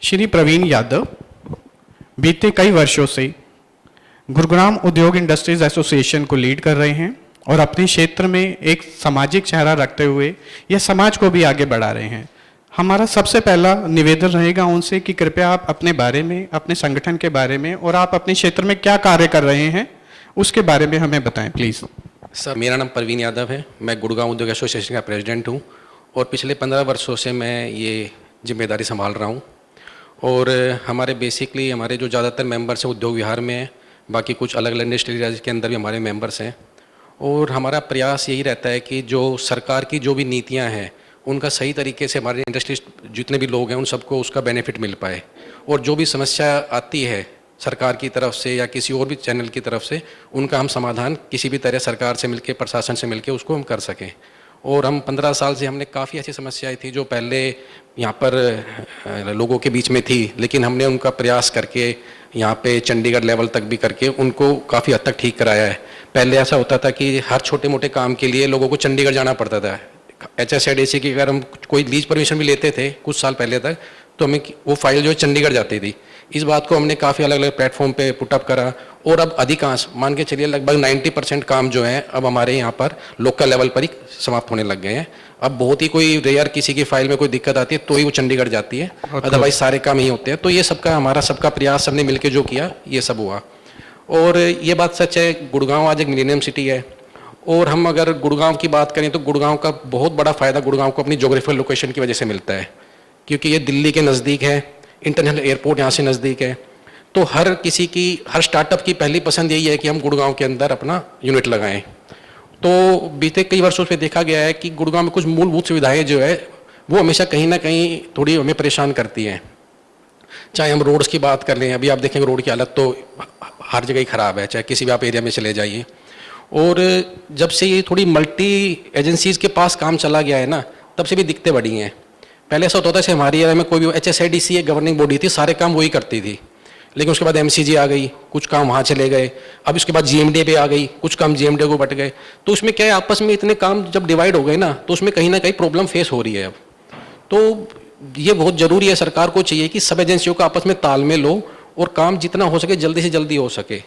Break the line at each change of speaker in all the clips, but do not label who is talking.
श्री प्रवीण यादव बीते कई वर्षों से गुरुग्राम उद्योग इंडस्ट्रीज एसोसिएशन को लीड कर रहे हैं और अपने क्षेत्र में एक सामाजिक चेहरा रखते हुए यह समाज को भी आगे बढ़ा रहे हैं। हमारा सबसे पहला निवेदन रहेगा उनसे कि कृपया आप अपने बारे में, अपने संगठन के बारे में और आप अपने क्षेत्र में क्या कार्य कर रहे हैं उसके बारे में हमें बताएं प्लीज़।
सर, मेरा नाम प्रवीण यादव है। मैं गुड़गांव उद्योग एसोसिएशन का प्रेसिडेंट हूँ और पिछले 15 वर्षों से मैं ये जिम्मेदारी संभाल रहा हूँ। और हमारे जो ज़्यादातर मेंबर्स हैं उद्योग विहार में हैं, बाकी कुछ अलग अलग इंडस्ट्री के अंदर भी हमारे मेंबर्स हैं। और हमारा प्रयास यही रहता है कि जो सरकार की जो भी नीतियाँ हैं उनका सही तरीके से हमारे इंडस्ट्री जितने भी लोग हैं उन सबको उसका बेनिफिट मिल पाए, और जो भी समस्या आती है सरकार की तरफ से या किसी और भी चैनल की तरफ से उनका हम समाधान किसी भी तरह सरकार से मिलके, प्रशासन से मिलके उसको हम कर सकें। और हम 15 साल से हमने काफ़ी ऐसी समस्याएं थी जो पहले यहाँ पर लोगों के बीच में थी, लेकिन हमने उनका प्रयास करके यहाँ पे चंडीगढ़ लेवल तक भी करके उनको काफ़ी हद तक ठीक कराया है। पहले ऐसा होता था कि हर छोटे मोटे काम के लिए लोगों को चंडीगढ़ जाना पड़ता था। HSIDC की अगर हम कोई लीज परमिशन भी लेते थे कुछ साल पहले तक, तो हमें वो फाइल जो है चंडीगढ़ जाती थी। इस बात को हमने काफ़ी अलग अलग प्लेटफॉर्म पे पुटअप करा और अब अधिकांश मान के चलिए लगभग 90% काम जो है अब हमारे यहाँ पर लोकल लेवल पर ही समाप्त होने लग गए हैं। अब बहुत ही कोई रेयर किसी की फाइल में कोई दिक्कत आती है तो ही वो चंडीगढ़ जाती है, अदरवाइज सारे काम ही होते हैं। तो ये हमारा सबका प्रयास सबने मिलकर जो किया ये सब हुआ। और ये बात सच है, गुड़गांव आज एक मिलेनियम सिटी है। और हम अगर गुड़गांव की बात करें तो गुड़गांव का बहुत बड़ा फ़ायदा गुड़गांव को अपनी जोग्राफिकल लोकेशन की वजह से मिलता है, क्योंकि ये दिल्ली के नज़दीक है, इंटरनेशनल एयरपोर्ट यहाँ से नज़दीक है। तो हर स्टार्टअप की पहली पसंद यही है कि हम गुड़गांव के अंदर अपना यूनिट लगाएं। तो बीते कई वर्षों से देखा गया है कि गुड़गांव में कुछ मूलभूत सुविधाएं जो है वो हमेशा कहीं ना कहीं थोड़ी हमें परेशान करती हैं। चाहे हम रोड्स की बात कर लें, अभी आप देखेंगे रोड की हालत तो हर जगह ही ख़राब है, चाहे किसी भी आप एरिया में चले जाइए। और जब से ये थोड़ी मल्टी एजेंसीज़ के पास काम चला गया है ना, तब से भी दिक्कतें बढ़ी हैं। पहले ऐसा होता था कि हमारी एरिया में कोई भी HSIDC एक गवर्निंग बॉडी थी, सारे काम वही करती थी, लेकिन उसके बाद MCG आ गई, कुछ काम वहाँ चले गए। अब इसके बाद GMDA पे आ गई, कुछ काम GMDA को बट गए। तो उसमें क्या है, आपस में इतने काम जब डिवाइड हो गए ना तो उसमें कहीं ना कहीं प्रॉब्लम फेस हो रही है अब। तो ये बहुत ज़रूरी है, सरकार को चाहिए कि सब एजेंसियों का आपस में तालमेल हो और काम जितना हो सके जल्दी से जल्दी हो सके।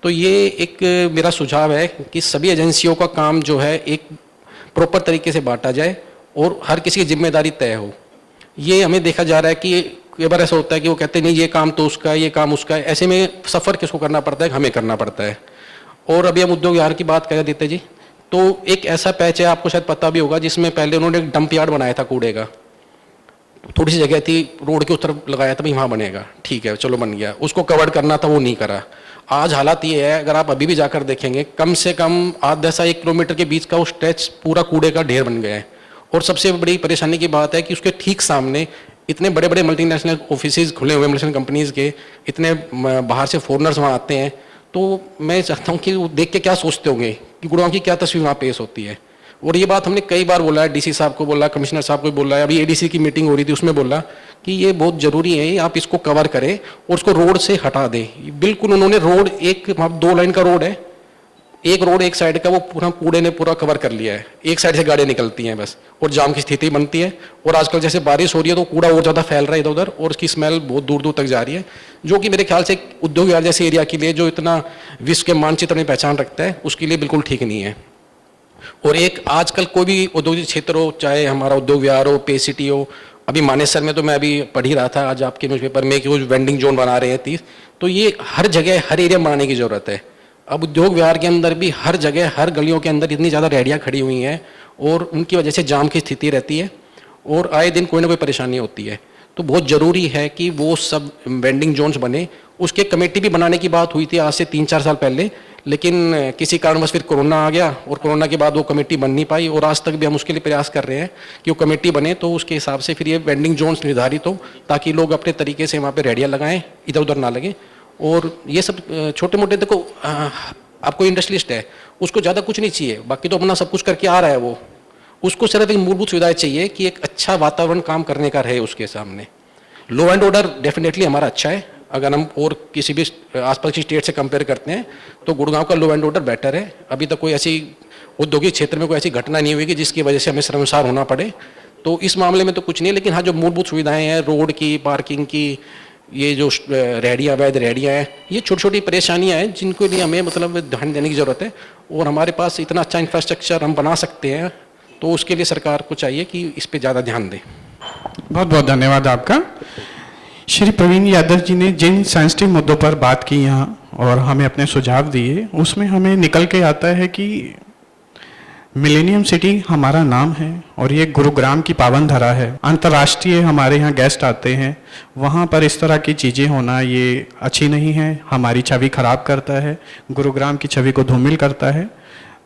तो ये एक मेरा सुझाव है कि सभी एजेंसियों का काम जो है एक प्रॉपर तरीके से बांटा जाए और हर किसी की जिम्मेदारी तय हो। ये हमें देखा जा रहा है कि कई बार ऐसा होता है कि वो कहते हैं नहीं ये काम तो उसका है, ये काम उसका है। ऐसे में सफ़र किसको करना पड़ता है, हमें करना पड़ता है। और अभी हम उद्योग विहार की बात करें आदित्य जी, तो एक ऐसा पैच है, आपको शायद पता भी होगा, जिसमें पहले उन्होंने एक डंप यार्ड बनाया था कूड़े का। थोड़ी सी जगह थी, रोड के उस तरफ लगाया था, भाई वहाँ बनेगा, ठीक है चलो बन गया। उसको कवर करना था, वो नहीं करा। आज हालात ये है, अगर आप अभी भी जाकर देखेंगे, कम से कम आधा से 1 किलोमीटर के बीच का वो स्ट्रेच पूरा कूड़े का ढेर बन गया है। और सबसे बड़ी परेशानी की बात है कि उसके ठीक सामने इतने बड़े बड़े मल्टीनेशनल ऑफिसेज खुले हुए, मल्टीनेशनल कंपनीज़ के, इतने बाहर से फॉरेनर्स वहाँ आते हैं। तो मैं चाहता हूँ कि वो देख के क्या सोचते होंगे कि गुड़गांव की क्या तस्वीर वहाँ पेश होती है। और ये बात हमने कई बार बोला है, DC साहब को बोला, कमिश्नर साहब को बोला है, अभी ADC की मीटिंग हो रही थी उसमें बोला कि ये बहुत ज़रूरी है, आप इसको कवर करें और उसको रोड से हटा दें। बिल्कुल उन्होंने रोड, एक 2 लाइन का रोड है, एक रोड एक साइड का, वो पूरा कूड़े ने पूरा कवर कर लिया है। एक साइड से गाड़ियाँ निकलती हैं बस, और जाम की स्थिति बनती है। और आजकल जैसे बारिश हो रही है तो कूड़ा और ज़्यादा फैल रहा है इधर उधर, और उसकी स्मेल बहुत दूर दूर तक जा रही है, जो कि मेरे ख्याल से उद्योग विहार जैसे एरिया के लिए, जो इतना विश्व के मानचित्र में पहचान रखता है, उसके लिए बिल्कुल ठीक नहीं है। और एक आजकल कोई भी औद्योगिक क्षेत्र हो, चाहे हमारा उद्योग विहार हो, पे सिटी हो, अभी मानेसर में तो मैं अभी पढ़ ही रहा था आज आपके न्यूज़पेपर में कि कुछ वेंडिंग जोन बना रहे हैं 30। तो ये हर जगह हर एरिया में बनाने की ज़रूरत है। अब उद्योग विहार के अंदर भी हर जगह हर गलियों के अंदर इतनी ज़्यादा रेहड़ियाँ खड़ी हुई हैं और उनकी वजह से जाम की स्थिति रहती है और आए दिन कोई ना कोई परेशानी होती है। तो बहुत ज़रूरी है कि वो सब वेंडिंग जोन्स बने। उसके कमेटी भी बनाने की बात हुई थी आज से 3-4 साल पहले, लेकिन किसी कारणवश फिर कोरोना आ गया और कोरोना के बाद वो कमेटी बन नहीं पाई। और आज तक भी हम उसके लिए प्रयास कर रहे हैं कि वो कमेटी बने तो उसके हिसाब से फिर ये वेंडिंग जोन्स निर्धारित हो, ताकि लोग अपने तरीके से वहाँ पर रेहड़ियाँ लगाएं, इधर उधर ना लगे। और ये सब छोटे मोटे, देखो आपको इंडस्ट्रियलिस्ट है, उसको ज़्यादा कुछ नहीं चाहिए, बाकी तो अपना सब कुछ करके आ रहा है वो, उसको सिर्फ एक मूलभूत सुविधाएं चाहिए कि एक अच्छा वातावरण काम करने का रहे उसके सामने। लॉ एंड ऑर्डर डेफिनेटली हमारा अच्छा है, अगर हम और किसी भी आसपास की स्टेट से कंपेयर करते हैं तो गुड़गांव का लॉ एंड ऑर्डर बेटर है। अभी तक कोई ऐसी औद्योगिक क्षेत्र में कोई ऐसी घटना नहीं हुई कि जिसकी वजह से हमें शर्मसार होना पड़े। तो इस मामले में तो कुछ नहीं है, लेकिन हाँ जो मूलभूत सुविधाएं हैं, रोड की, पार्किंग की, ये जो रेहड़ियाँ, अवैध रेहड़ियाँ हैं, ये छोटी छोटी परेशानियाँ हैं जिनको लिए हमें मतलब ध्यान देने की ज़रूरत है। और हमारे पास इतना अच्छा इंफ्रास्ट्रक्चर हम बना सकते हैं, तो उसके लिए सरकार को चाहिए कि इस पे ज़्यादा ध्यान दे।
बहुत बहुत धन्यवाद आपका। श्री प्रवीण यादव जी ने जिन सेंसिटिव मुद्दों पर बात की यहाँ और हमें अपने सुझाव दिए, उसमें हमें निकल के आता है कि मिलेनियम सिटी हमारा नाम है और ये गुरुग्राम की पावन धरा है। अंतर्राष्ट्रीय हमारे यहाँ गेस्ट आते हैं, वहाँ पर इस तरह की चीज़ें होना ये अच्छी नहीं है, हमारी छवि खराब करता है, गुरुग्राम की छवि को धूमिल करता है।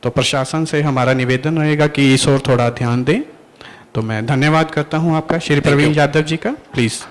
तो प्रशासन से हमारा निवेदन रहेगा कि इस ओर थोड़ा ध्यान दें। तो मैं धन्यवाद करता हूँ आपका, श्री प्रवीण यादव जी का। प्लीज़।